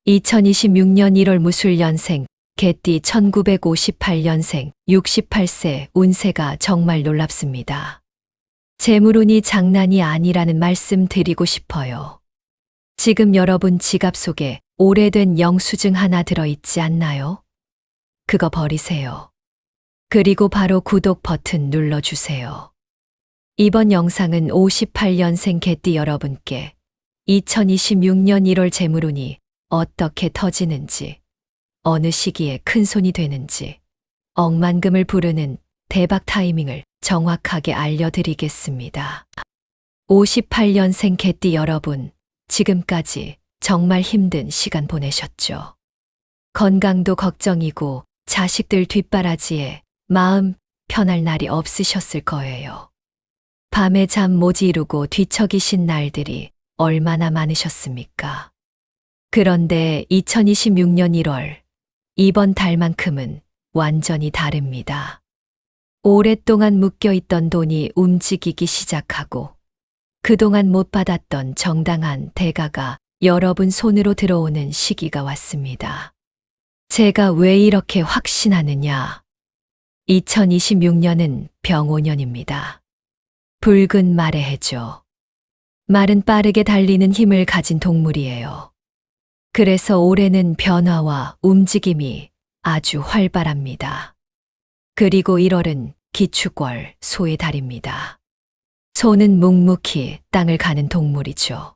2026년 1월 무술년생, 개띠 1958년생, 68세, 운세가 정말 놀랍습니다. 재물운이 장난이 아니라는 말씀 드리고 싶어요. 지금 여러분 지갑 속에 오래된 영수증 하나 들어있지 않나요? 그거 버리세요. 그리고 바로 구독 버튼 눌러주세요. 이번 영상은 58년생 개띠 여러분께 2026년 1월 재물운이 어떻게 터지는지, 어느 시기에 큰손이 되는지, 억만금을 부르는 대박 타이밍을 정확하게 알려드리겠습니다. 58년생 개띠 여러분, 지금까지 정말 힘든 시간 보내셨죠? 건강도 걱정이고 자식들 뒷바라지에 마음 편할 날이 없으셨을 거예요. 밤에 잠 못 이루고 뒤척이신 날들이 얼마나 많으셨습니까? 그런데 2026년 1월, 이번 달만큼은 완전히 다릅니다. 오랫동안 묶여있던 돈이 움직이기 시작하고 그동안 못 받았던 정당한 대가가 여러분 손으로 들어오는 시기가 왔습니다. 제가 왜 이렇게 확신하느냐? 2026년은 병오년입니다. 붉은 말의 해죠. 말은 빠르게 달리는 힘을 가진 동물이에요. 그래서 올해는 변화와 움직임이 아주 활발합니다. 그리고 1월은 기축월, 소의 달입니다. 소는 묵묵히 땅을 가는 동물이죠.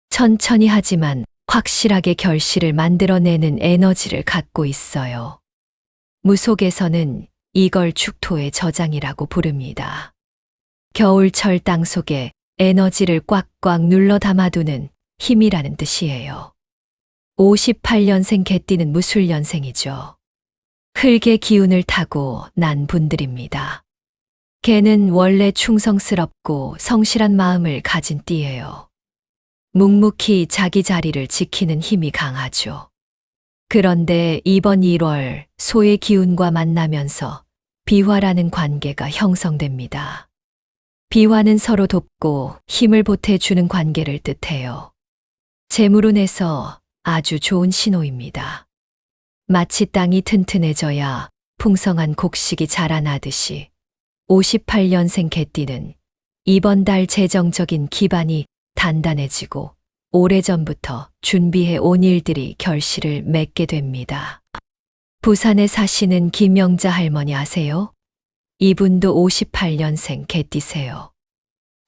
천천히 하지만 확실하게 결실을 만들어내는 에너지를 갖고 있어요. 무속에서는 이걸 축토의 저장이라고 부릅니다. 겨울철 땅 속에 에너지를 꽉꽉 눌러 담아두는 힘이라는 뜻이에요. 58년생 개띠는 무술년생이죠. 흙의 기운을 타고 난 분들입니다. 개는 원래 충성스럽고 성실한 마음을 가진 띠예요. 묵묵히 자기 자리를 지키는 힘이 강하죠. 그런데 이번 1월 소의 기운과 만나면서 비화라는 관계가 형성됩니다. 비화는 서로 돕고 힘을 보태주는 관계를 뜻해요. 재물운에서 아주 좋은 신호입니다. 마치 땅이 튼튼해져야 풍성한 곡식이 자라나듯이 58년생 개띠는 이번 달 재정적인 기반이 단단해지고 오래전부터 준비해 온 일들이 결실을 맺게 됩니다. 부산에 사시는 김영자 할머니 아세요? 이분도 58년생 개띠세요.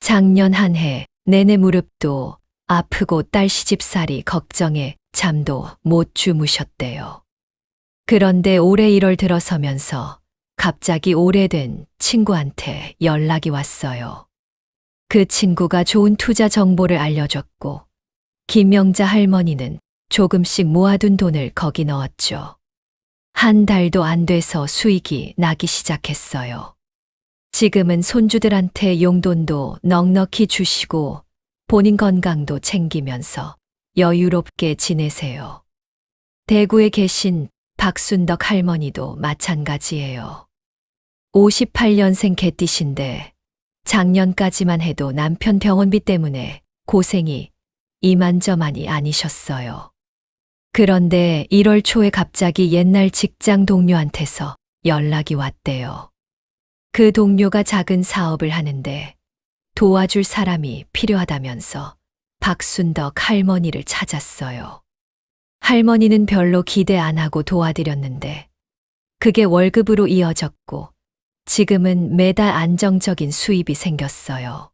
작년 한 해 내내 무릎도 아프고 딸 시집살이 걱정에 잠도 못 주무셨대요. 그런데 올해 1월 들어서면서 갑자기 오래된 친구한테 연락이 왔어요. 그 친구가 좋은 투자 정보를 알려줬고 김영자 할머니는 조금씩 모아둔 돈을 거기 넣었죠. 한 달도 안 돼서 수익이 나기 시작했어요. 지금은 손주들한테 용돈도 넉넉히 주시고 본인 건강도 챙기면서 여유롭게 지내세요. 대구에 계신 박순덕 할머니도 마찬가지예요. 58년생 개띠신데 작년까지만 해도 남편 병원비 때문에 고생이 이만저만이 아니셨어요. 그런데 1월 초에 갑자기 옛날 직장 동료한테서 연락이 왔대요. 그 동료가 작은 사업을 하는데 도와줄 사람이 필요하다면서 박순덕 할머니를 찾았어요. 할머니는 별로 기대 안 하고 도와드렸는데 그게 월급으로 이어졌고 지금은 매달 안정적인 수입이 생겼어요.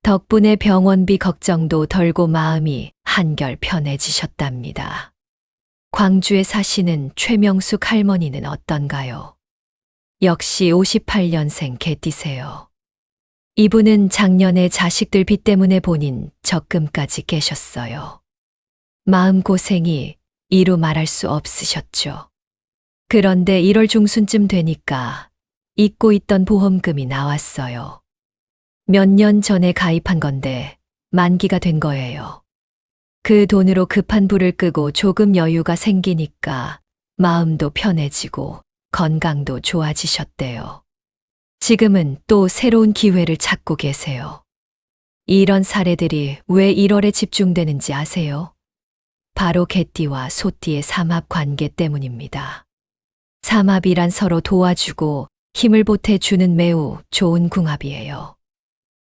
덕분에 병원비 걱정도 덜고 마음이 한결 편해지셨답니다. 광주에 사시는 최명숙 할머니는 어떤가요? 역시 58년생 개띠세요. 이분은 작년에 자식들 빚 때문에 본인 적금까지 깨셨어요. 마음고생이 이루 말할 수 없으셨죠. 그런데 1월 중순쯤 되니까 잊고 있던 보험금이 나왔어요. 몇 년 전에 가입한 건데 만기가 된 거예요. 그 돈으로 급한 불을 끄고 조금 여유가 생기니까 마음도 편해지고 건강도 좋아지셨대요. 지금은 또 새로운 기회를 찾고 계세요. 이런 사례들이 왜 1월에 집중되는지 아세요? 바로 개띠와 소띠의 삼합 관계 때문입니다. 삼합이란 서로 도와주고 힘을 보태주는 매우 좋은 궁합이에요.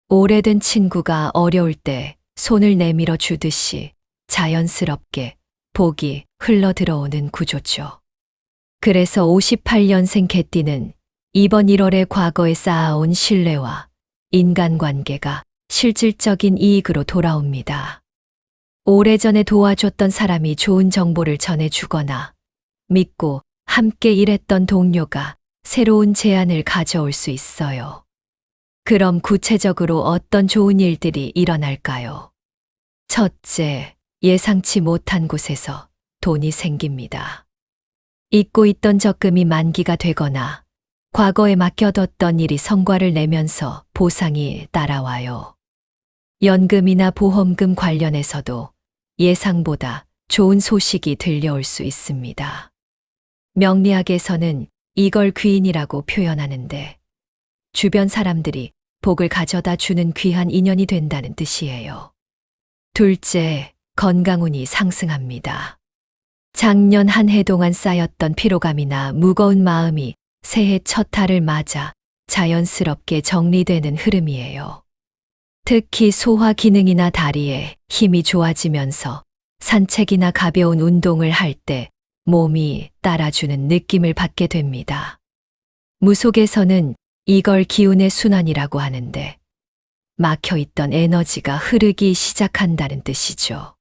오래된 친구가 어려울 때 손을 내밀어 주듯이 자연스럽게 복이 흘러 들어오는 구조죠. 그래서 58년생 개띠는 이번 1월에 과거에 쌓아온 신뢰와 인간관계가 실질적인 이익으로 돌아옵니다. 오래전에 도와줬던 사람이 좋은 정보를 전해주거나 믿고 함께 일했던 동료가 새로운 제안을 가져올 수 있어요. 그럼 구체적으로 어떤 좋은 일들이 일어날까요? 첫째, 예상치 못한 곳에서 돈이 생깁니다. 잊고 있던 적금이 만기가 되거나 과거에 맡겨뒀던 일이 성과를 내면서 보상이 따라와요. 연금이나 보험금 관련해서도 예상보다 좋은 소식이 들려올 수 있습니다. 명리학에서는 이걸 귀인이라고 표현하는데 주변 사람들이 복을 가져다 주는 귀한 인연이 된다는 뜻이에요. 둘째, 건강운이 상승합니다. 작년 한 해 동안 쌓였던 피로감이나 무거운 마음이 새해 첫 달을 맞아 자연스럽게 정리되는 흐름이에요. 특히 소화 기능이나 다리에 힘이 좋아지면서 산책이나 가벼운 운동을 할 때 몸이 따라주는 느낌을 받게 됩니다. 무속에서는 이걸 기운의 순환이라고 하는데 막혀있던 에너지가 흐르기 시작한다는 뜻이죠.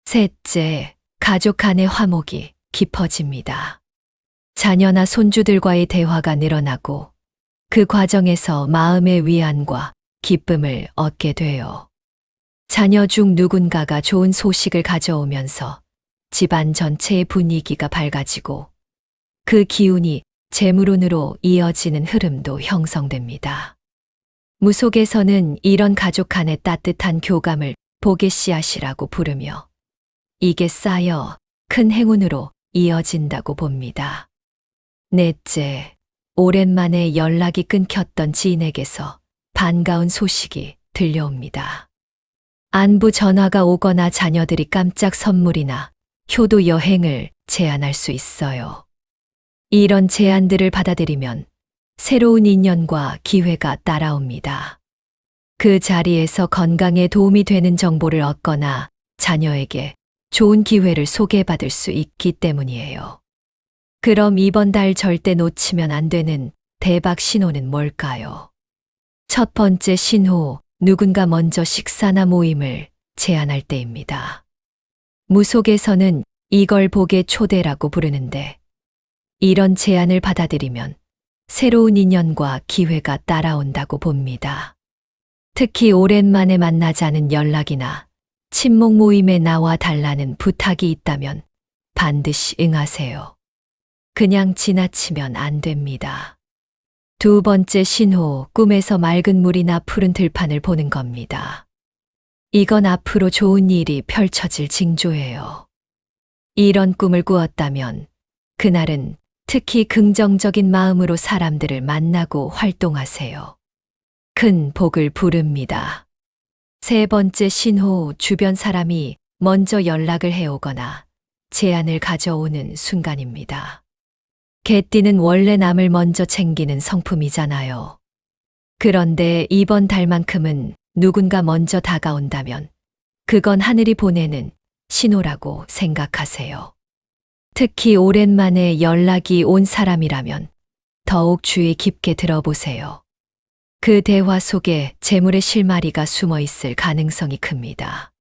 셋째, 가족 간의 화목이 깊어집니다. 자녀나 손주들과의 대화가 늘어나고 그 과정에서 마음의 위안과 기쁨을 얻게 돼요. 자녀 중 누군가가 좋은 소식을 가져오면서 집안 전체의 분위기가 밝아지고 그 기운이 재물운으로 이어지는 흐름도 형성됩니다. 무속에서는 이런 가족 간의 따뜻한 교감을 복의 씨앗이라고 부르며 이게 쌓여 큰 행운으로 이어진다고 봅니다. 넷째, 오랜만에 연락이 끊겼던 지인에게서 반가운 소식이 들려옵니다. 안부 전화가 오거나 자녀들이 깜짝 선물이나 효도 여행을 제안할 수 있어요. 이런 제안들을 받아들이면 새로운 인연과 기회가 따라옵니다. 그 자리에서 건강에 도움이 되는 정보를 얻거나 자녀에게 좋은 기회를 소개받을 수 있기 때문이에요. 그럼 이번 달 절대 놓치면 안 되는 대박 신호는 뭘까요? 첫 번째 신호, 누군가 먼저 식사나 모임을 제안할 때입니다. 무속에서는 이걸 복의 초대라고 부르는데 이런 제안을 받아들이면 새로운 인연과 기회가 따라온다고 봅니다. 특히 오랜만에 만나자는 연락이나 친목 모임에 나와 달라는 부탁이 있다면 반드시 응하세요. 그냥 지나치면 안 됩니다. 두 번째 신호, 꿈에서 맑은 물이나 푸른 들판을 보는 겁니다. 이건 앞으로 좋은 일이 펼쳐질 징조예요. 이런 꿈을 꾸었다면 그날은 특히 긍정적인 마음으로 사람들을 만나고 활동하세요. 큰 복을 부릅니다. 세 번째 신호, 주변 사람이 먼저 연락을 해오거나 제안을 가져오는 순간입니다. 개띠는 원래 남을 먼저 챙기는 성품이잖아요. 그런데 이번 달만큼은 누군가 먼저 다가온다면 그건 하늘이 보내는 신호라고 생각하세요. 특히 오랜만에 연락이 온 사람이라면 더욱 주의 깊게 들어보세요. 그 대화 속에 재물의 실마리가 숨어 있을 가능성이 큽니다.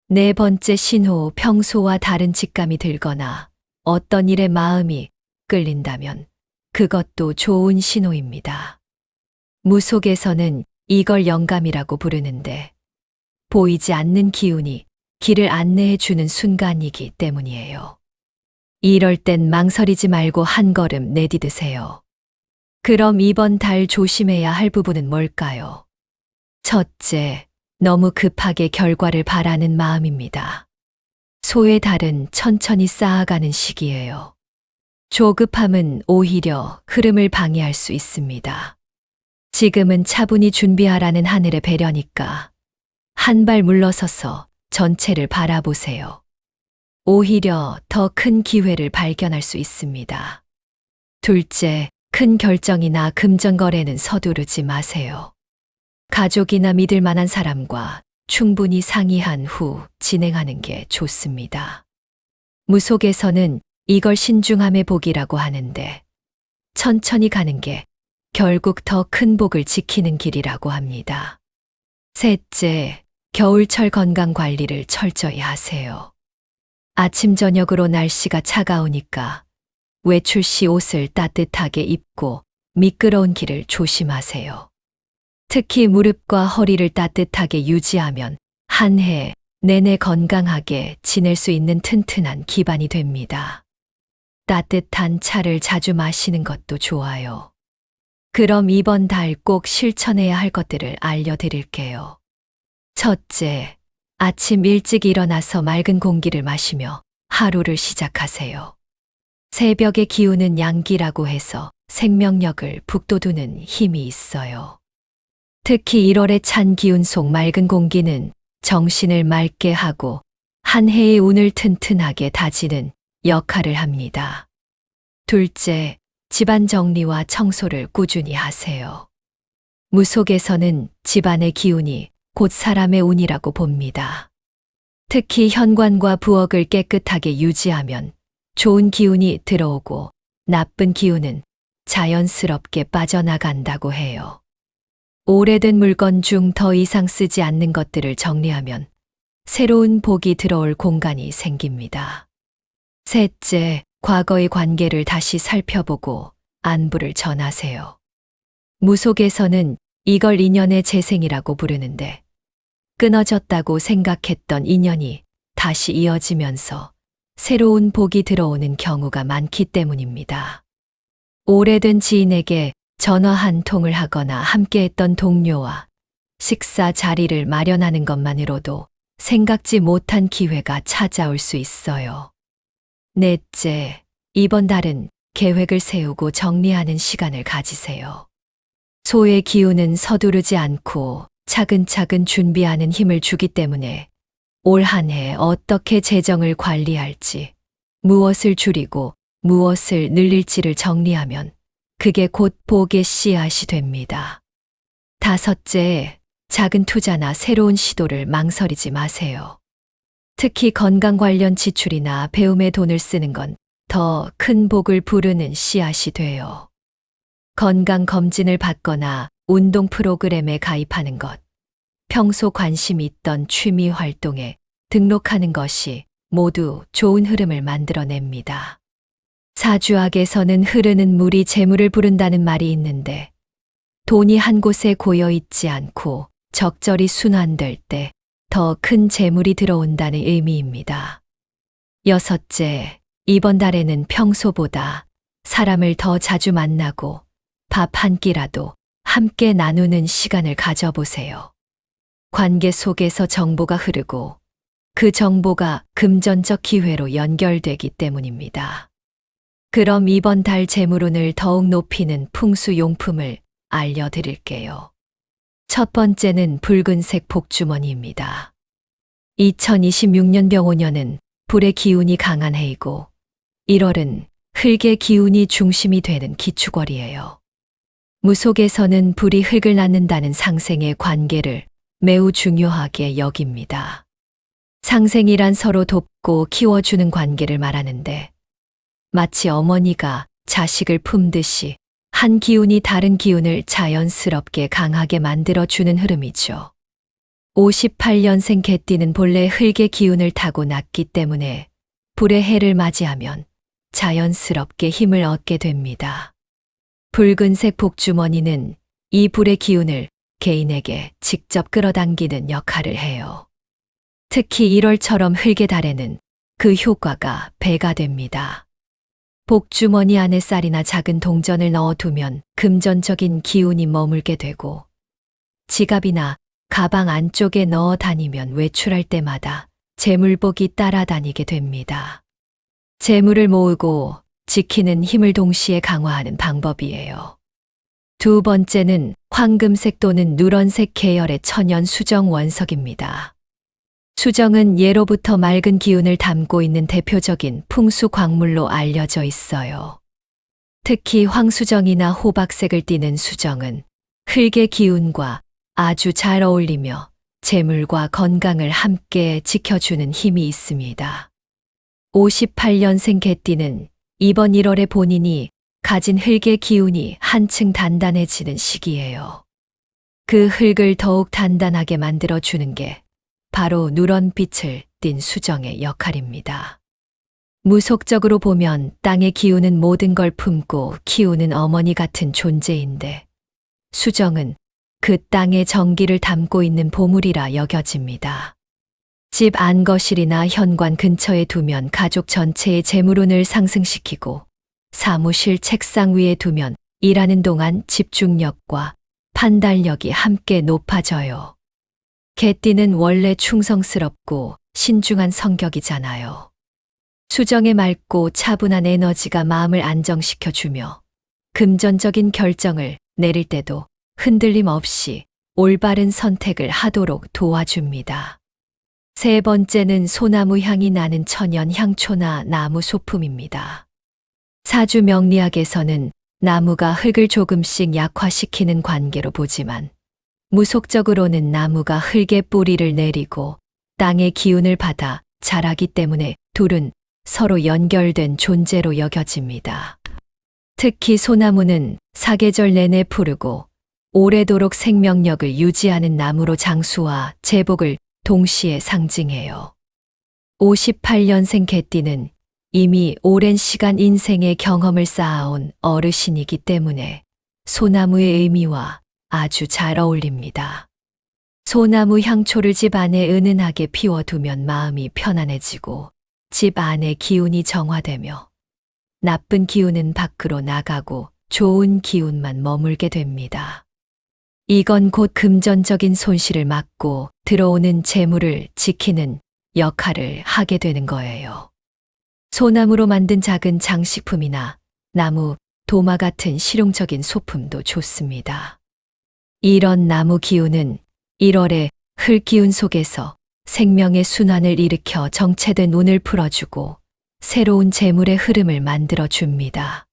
네 번째 신호, 평소와 다른 직감이 들거나 어떤 일에 마음이 끌린다면 그것도 좋은 신호입니다. 무속에서는 이걸 영감이라고 부르는데 보이지 않는 기운이 길을 안내해 주는 순간이기 때문이에요. 이럴 땐 망설이지 말고 한 걸음 내디드세요. 그럼 이번 달 조심해야 할 부분은 뭘까요? 첫째, 너무 급하게 결과를 바라는 마음입니다. 소의 달은 천천히 쌓아가는 시기예요. 조급함은 오히려 흐름을 방해할 수 있습니다. 지금은 차분히 준비하라는 하늘의 배려니까 한 발 물러서서 전체를 바라보세요. 오히려 더 큰 기회를 발견할 수 있습니다. 둘째, 큰 결정이나 금전거래는 서두르지 마세요. 가족이나 믿을 만한 사람과 충분히 상의한 후 진행하는 게 좋습니다. 무속에서는 이걸 신중함의 복이라고 하는데 천천히 가는 게 결국 더 큰 복을 지키는 길이라고 합니다. 셋째, 겨울철 건강 관리를 철저히 하세요. 아침 저녁으로 날씨가 차가우니까 외출 시 옷을 따뜻하게 입고 미끄러운 길을 조심하세요. 특히 무릎과 허리를 따뜻하게 유지하면 한 해 내내 건강하게 지낼 수 있는 튼튼한 기반이 됩니다. 따뜻한 차를 자주 마시는 것도 좋아요. 그럼 이번 달 꼭 실천해야 할 것들을 알려드릴게요. 첫째, 아침 일찍 일어나서 맑은 공기를 마시며 하루를 시작하세요. 새벽의 기운은 양기라고 해서 생명력을 북돋우는 힘이 있어요. 특히 1월의 찬 기운 속 맑은 공기는 정신을 맑게 하고 한 해의 운을 튼튼하게 다지는 역할을 합니다. 둘째, 집안 정리와 청소를 꾸준히 하세요. 무속에서는 집안의 기운이 곧 사람의 운이라고 봅니다. 특히 현관과 부엌을 깨끗하게 유지하면 좋은 기운이 들어오고 나쁜 기운은 자연스럽게 빠져나간다고 해요. 오래된 물건 중 더 이상 쓰지 않는 것들을 정리하면 새로운 복이 들어올 공간이 생깁니다. 셋째, 과거의 관계를 다시 살펴보고 안부를 전하세요. 무속에서는 이걸 인연의 재생이라고 부르는데 끊어졌다고 생각했던 인연이 다시 이어지면서 새로운 복이 들어오는 경우가 많기 때문입니다. 오래된 지인에게 전화 한 통을 하거나 함께했던 동료와 식사 자리를 마련하는 것만으로도 생각지 못한 기회가 찾아올 수 있어요. 넷째, 이번 달은 계획을 세우고 정리하는 시간을 가지세요. 소의 기운은 서두르지 않고 차근차근 준비하는 힘을 주기 때문에 올 한 해 어떻게 재정을 관리할지, 무엇을 줄이고 무엇을 늘릴지를 정리하면 그게 곧 복의 씨앗이 됩니다. 다섯째, 작은 투자나 새로운 시도를 망설이지 마세요. 특히 건강 관련 지출이나 배움에 돈을 쓰는 건 더 큰 복을 부르는 씨앗이 돼요. 건강 검진을 받거나 운동 프로그램에 가입하는 것, 평소 관심 있던 취미 활동에 등록하는 것이 모두 좋은 흐름을 만들어냅니다. 사주학에서는 흐르는 물이 재물을 부른다는 말이 있는데 돈이 한 곳에 고여 있지 않고 적절히 순환될 때 더 큰 재물이 들어온다는 의미입니다. 여섯째, 이번 달에는 평소보다 사람을 더 자주 만나고 밥 한 끼라도 함께 나누는 시간을 가져보세요. 관계 속에서 정보가 흐르고 그 정보가 금전적 기회로 연결되기 때문입니다. 그럼 이번 달 재물운을 더욱 높이는 풍수용품을 알려드릴게요. 첫 번째는 붉은색 복주머니입니다. 2026년 병오년은 불의 기운이 강한 해이고 1월은 흙의 기운이 중심이 되는 기축월이에요. 무속에서는 불이 흙을 낳는다는 상생의 관계를 매우 중요하게 여깁니다. 상생이란 서로 돕고 키워주는 관계를 말하는데 마치 어머니가 자식을 품듯이 한 기운이 다른 기운을 자연스럽게 강하게 만들어주는 흐름이죠. 58년생 개띠는 본래 흙의 기운을 타고 났기 때문에 불의 해를 맞이하면 자연스럽게 힘을 얻게 됩니다. 붉은색 복주머니는 이 불의 기운을 개인에게 직접 끌어당기는 역할을 해요. 특히 1월처럼 흙의 달에는 그 효과가 배가 됩니다. 복주머니 안에 쌀이나 작은 동전을 넣어두면 금전적인 기운이 머물게 되고 지갑이나 가방 안쪽에 넣어 다니면 외출할 때마다 재물복이 따라다니게 됩니다. 재물을 모으고 지키는 힘을 동시에 강화하는 방법이에요. 두 번째는 황금색 또는 누런색 계열의 천연 수정 원석입니다. 수정은 예로부터 맑은 기운을 담고 있는 대표적인 풍수 광물로 알려져 있어요. 특히 황수정이나 호박색을 띠는 수정은 흙의 기운과 아주 잘 어울리며 재물과 건강을 함께 지켜주는 힘이 있습니다. 58년생 개띠는 이번 1월에 본인이 가진 흙의 기운이 한층 단단해지는 시기예요. 그 흙을 더욱 단단하게 만들어주는 게 바로 누런 빛을 띤 수정의 역할입니다. 무속적으로 보면 땅의 기운은 모든 걸 품고 키우는 어머니 같은 존재인데 수정은 그 땅의 정기를 담고 있는 보물이라 여겨집니다. 집 안거실이나 현관 근처에 두면 가족 전체의 재물운을 상승시키고 사무실 책상 위에 두면 일하는 동안 집중력과 판단력이 함께 높아져요. 개띠는 원래 충성스럽고 신중한 성격이잖아요. 수정의 맑고 차분한 에너지가 마음을 안정시켜주며 금전적인 결정을 내릴 때도 흔들림 없이 올바른 선택을 하도록 도와줍니다. 세 번째는 소나무 향이 나는 천연 향초나 나무 소품입니다. 사주 명리학에서는 나무가 흙을 조금씩 약화시키는 관계로 보지만 무속적으로는 나무가 흙의 뿌리를 내리고 땅의 기운을 받아 자라기 때문에 둘은 서로 연결된 존재로 여겨집니다. 특히 소나무는 사계절 내내 푸르고 오래도록 생명력을 유지하는 나무로 장수와 제복을 동시에 상징해요. 58년생 개띠는 이미 오랜 시간 인생의 경험을 쌓아온 어르신이기 때문에 소나무의 의미와 아주 잘 어울립니다. 소나무 향초를 집 안에 은은하게 피워두면 마음이 편안해지고 집 안의 기운이 정화되며 나쁜 기운은 밖으로 나가고 좋은 기운만 머물게 됩니다. 이건 곧 금전적인 손실을 막고 들어오는 재물을 지키는 역할을 하게 되는 거예요. 소나무로 만든 작은 장식품이나 나무, 도마 같은 실용적인 소품도 좋습니다. 이런 나무 기운은 1월에 흙기운 속에서 생명의 순환을 일으켜 정체된 운을 풀어주고 새로운 재물의 흐름을 만들어줍니다.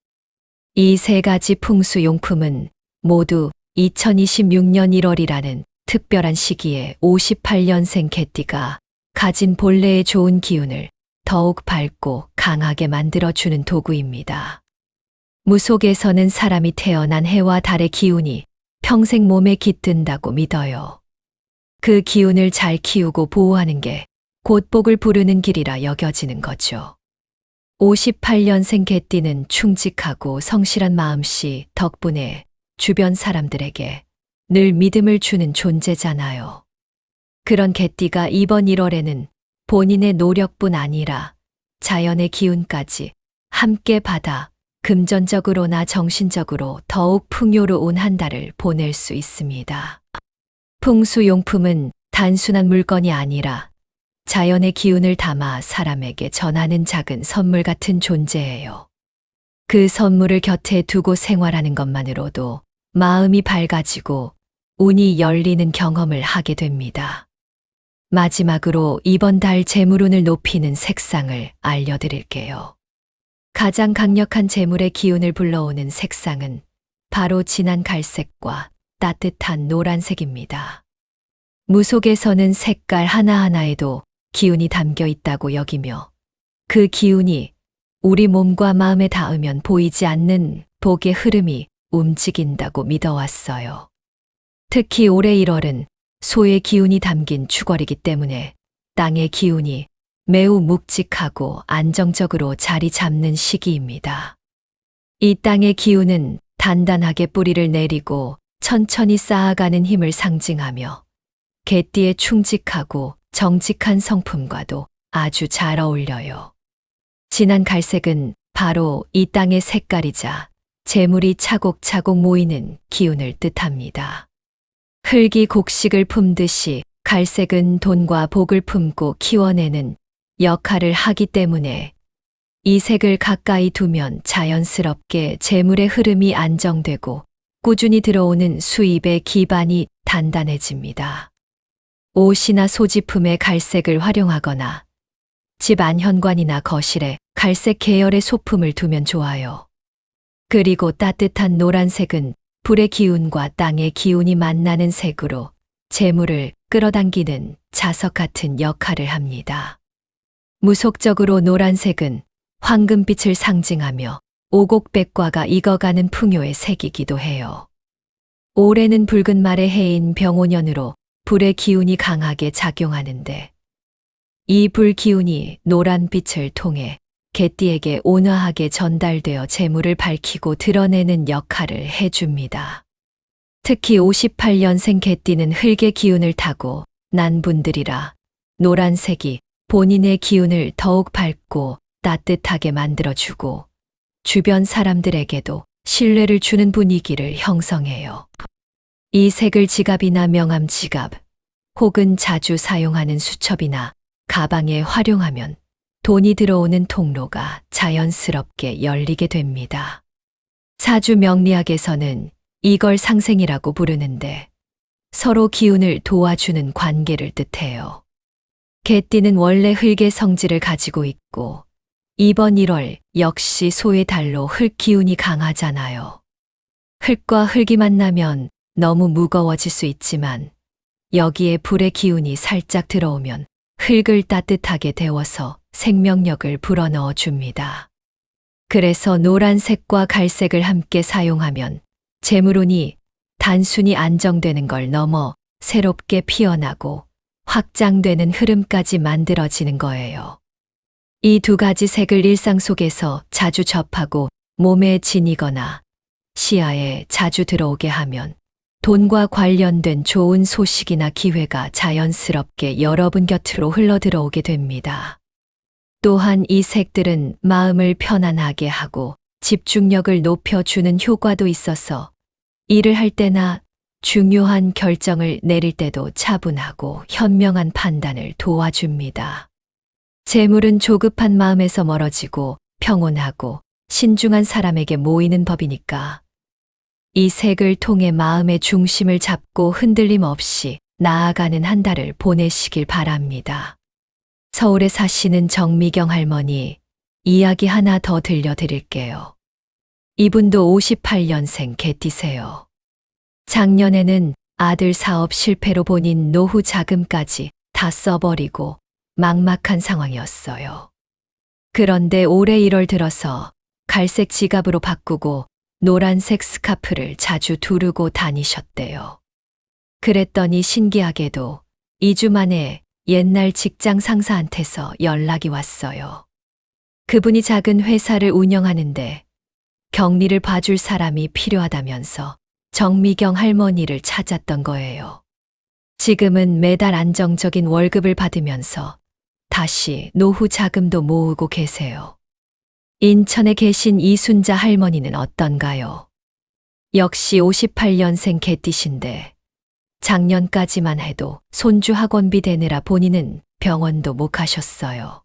이 세 가지 풍수용품은 모두 2026년 1월이라는 특별한 시기에 58년생 개띠가 가진 본래의 좋은 기운을 더욱 밝고 강하게 만들어주는 도구입니다. 무속에서는 사람이 태어난 해와 달의 기운이 평생 몸에 깃든다고 믿어요. 그 기운을 잘 키우고 보호하는 게 곧 복을 부르는 길이라 여겨지는 거죠. 58년생 개띠는 충직하고 성실한 마음씨 덕분에 주변 사람들에게 늘 믿음을 주는 존재잖아요. 그런 개띠가 이번 1월에는 본인의 노력뿐 아니라 자연의 기운까지 함께 받아 금전적으로나 정신적으로 더욱 풍요로운 한 달을 보낼 수 있습니다. 풍수용품은 단순한 물건이 아니라 자연의 기운을 담아 사람에게 전하는 작은 선물 같은 존재예요. 그 선물을 곁에 두고 생활하는 것만으로도 마음이 밝아지고 운이 열리는 경험을 하게 됩니다. 마지막으로 이번 달 재물운을 높이는 색상을 알려드릴게요. 가장 강력한 재물의 기운을 불러오는 색상은 바로 진한 갈색과 따뜻한 노란색입니다. 무속에서는 색깔 하나하나에도 기운이 담겨 있다고 여기며 그 기운이 우리 몸과 마음에 닿으면 보이지 않는 복의 흐름이 움직인다고 믿어왔어요. 특히 올해 1월은 소의 기운이 담긴 축월이기 때문에 땅의 기운이 매우 묵직하고 안정적으로 자리 잡는 시기입니다. 이 땅의 기운은 단단하게 뿌리를 내리고 천천히 쌓아가는 힘을 상징하며 개띠의 충직하고 정직한 성품과도 아주 잘 어울려요. 진한 갈색은 바로 이 땅의 색깔이자 재물이 차곡차곡 모이는 기운을 뜻합니다. 흙이 곡식을 품듯이 갈색은 돈과 복을 품고 키워내는 역할을 하기 때문에 이 색을 가까이 두면 자연스럽게 재물의 흐름이 안정되고 꾸준히 들어오는 수입의 기반이 단단해집니다. 옷이나 소지품의 갈색을 활용하거나 집 안현관이나 거실에 갈색 계열의 소품을 두면 좋아요. 그리고 따뜻한 노란색은 불의 기운과 땅의 기운이 만나는 색으로 재물을 끌어당기는 자석 같은 역할을 합니다. 무속적으로 노란색은 황금빛을 상징하며 오곡백과가 익어가는 풍요의 색이기도 해요. 올해는 붉은 말의 해인 병오년으로 불의 기운이 강하게 작용하는데 이 불 기운이 노란빛을 통해 개띠에게 온화하게 전달되어 재물을 밝히고 드러내는 역할을 해줍니다. 특히 58년생 개띠는 흙의 기운을 타고 난 분들이라 노란색이 본인의 기운을 더욱 밝고 따뜻하게 만들어주고 주변 사람들에게도 신뢰를 주는 분위기를 형성해요. 이 색을 지갑이나 명함 지갑 혹은 자주 사용하는 수첩이나 가방에 활용하면 돈이 들어오는 통로가 자연스럽게 열리게 됩니다. 사주 명리학에서는 이걸 상생이라고 부르는데 서로 기운을 도와주는 관계를 뜻해요. 개띠는 원래 흙의 성질을 가지고 있고 이번 1월 역시 소의 달로 흙 기운이 강하잖아요. 흙과 흙이 만나면 너무 무거워질 수 있지만 여기에 불의 기운이 살짝 들어오면 흙을 따뜻하게 데워서 생명력을 불어넣어 줍니다. 그래서 노란색과 갈색을 함께 사용하면 재물운이 단순히 안정되는 걸 넘어 새롭게 피어나고 확장되는 흐름까지 만들어지는 거예요. 이 두 가지 색을 일상 속에서 자주 접하고 몸에 지니거나 시야에 자주 들어오게 하면 돈과 관련된 좋은 소식이나 기회가 자연스럽게 여러분 곁으로 흘러들어오게 됩니다. 또한 이 색들은 마음을 편안하게 하고 집중력을 높여주는 효과도 있어서 일을 할 때나 중요한 결정을 내릴 때도 차분하고 현명한 판단을 도와줍니다. 재물은 조급한 마음에서 멀어지고 평온하고 신중한 사람에게 모이는 법이니까 이 색을 통해 마음의 중심을 잡고 흔들림 없이 나아가는 한 달을 보내시길 바랍니다. 서울에 사시는 정미경 할머니 이야기 하나 더 들려드릴게요. 이분도 58년생 개띠세요. 작년에는 아들 사업 실패로 본인 노후 자금까지 다 써버리고 막막한 상황이었어요. 그런데 올해 1월 들어서 갈색 지갑으로 바꾸고 노란색 스카프를 자주 두르고 다니셨대요. 그랬더니 신기하게도 2주 만에 옛날 직장 상사한테서 연락이 왔어요. 그분이 작은 회사를 운영하는데 격리를 봐줄 사람이 필요하다면서 정미경 할머니를 찾았던 거예요. 지금은 매달 안정적인 월급을 받으면서 다시 노후 자금도 모으고 계세요. 인천에 계신 이순자 할머니는 어떤가요? 역시 58년생 개띠신데 작년까지만 해도 손주 학원비 대느라 본인은 병원도 못 가셨어요.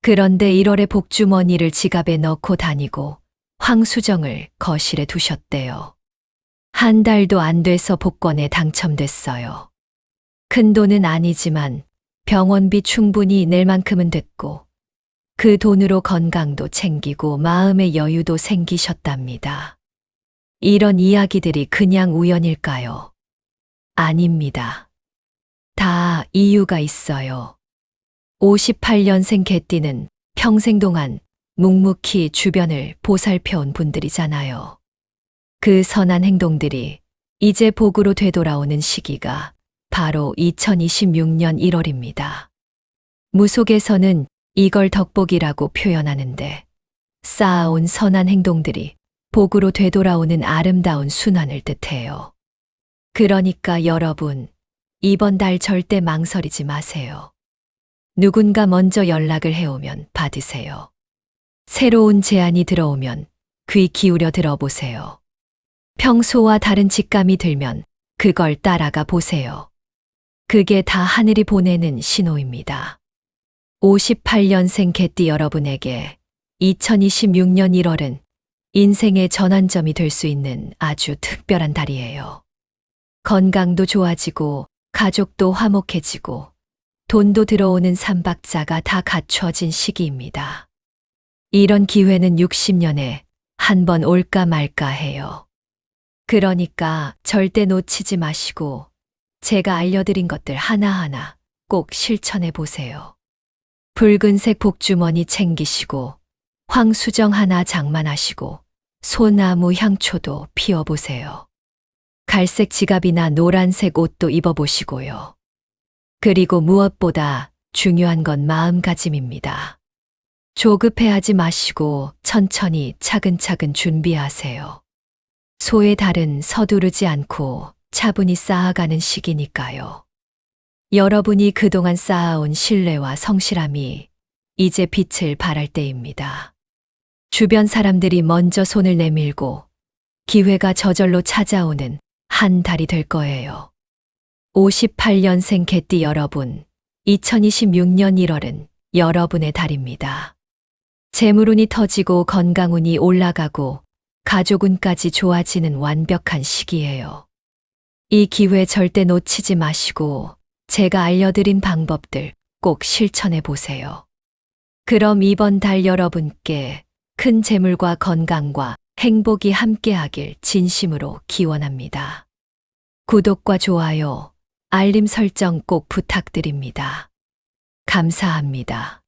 그런데 1월에 복주머니를 지갑에 넣고 다니고 황수정을 거실에 두셨대요. 한 달도 안 돼서 복권에 당첨됐어요. 큰 돈은 아니지만 병원비 충분히 낼 만큼은 됐고 그 돈으로 건강도 챙기고 마음의 여유도 생기셨답니다. 이런 이야기들이 그냥 우연일까요? 아닙니다. 다 이유가 있어요. 58년생 개띠는 평생 동안 묵묵히 주변을 보살펴온 분들이잖아요. 그 선한 행동들이 이제 복으로 되돌아오는 시기가 바로 2026년 1월입니다. 무속에서는 이걸 덕복이라고 표현하는데 쌓아온 선한 행동들이 복으로 되돌아오는 아름다운 순환을 뜻해요. 그러니까 여러분, 이번 달 절대 망설이지 마세요. 누군가 먼저 연락을 해오면 받으세요. 새로운 제안이 들어오면 귀 기울여 들어보세요. 평소와 다른 직감이 들면 그걸 따라가 보세요. 그게 다 하늘이 보내는 신호입니다. 58년생 개띠 여러분에게 2026년 1월은 인생의 전환점이 될 수 있는 아주 특별한 달이에요. 건강도 좋아지고 가족도 화목해지고 돈도 들어오는 삼박자가 다 갖춰진 시기입니다. 이런 기회는 60년에 한 번 올까 말까 해요. 그러니까 절대 놓치지 마시고 제가 알려드린 것들 하나하나 꼭 실천해 보세요. 붉은색 복주머니 챙기시고 황수정 하나 장만하시고 소나무 향초도 피워보세요. 갈색 지갑이나 노란색 옷도 입어보시고요. 그리고 무엇보다 중요한 건 마음가짐입니다. 조급해하지 마시고 천천히 차근차근 준비하세요. 소의 달은 서두르지 않고 차분히 쌓아가는 시기니까요. 여러분이 그동안 쌓아온 신뢰와 성실함이 이제 빛을 발할 때입니다. 주변 사람들이 먼저 손을 내밀고 기회가 저절로 찾아오는 한 달이 될 거예요. 58년생 개띠 여러분, 2026년 1월은 여러분의 달입니다. 재물운이 터지고 건강운이 올라가고 가족운까지 좋아지는 완벽한 시기예요. 이 기회 절대 놓치지 마시고 제가 알려드린 방법들 꼭 실천해 보세요. 그럼 이번 달 여러분께 큰 재물과 건강과 행복이 함께하길 진심으로 기원합니다. 구독과 좋아요, 알림 설정 꼭 부탁드립니다. 감사합니다.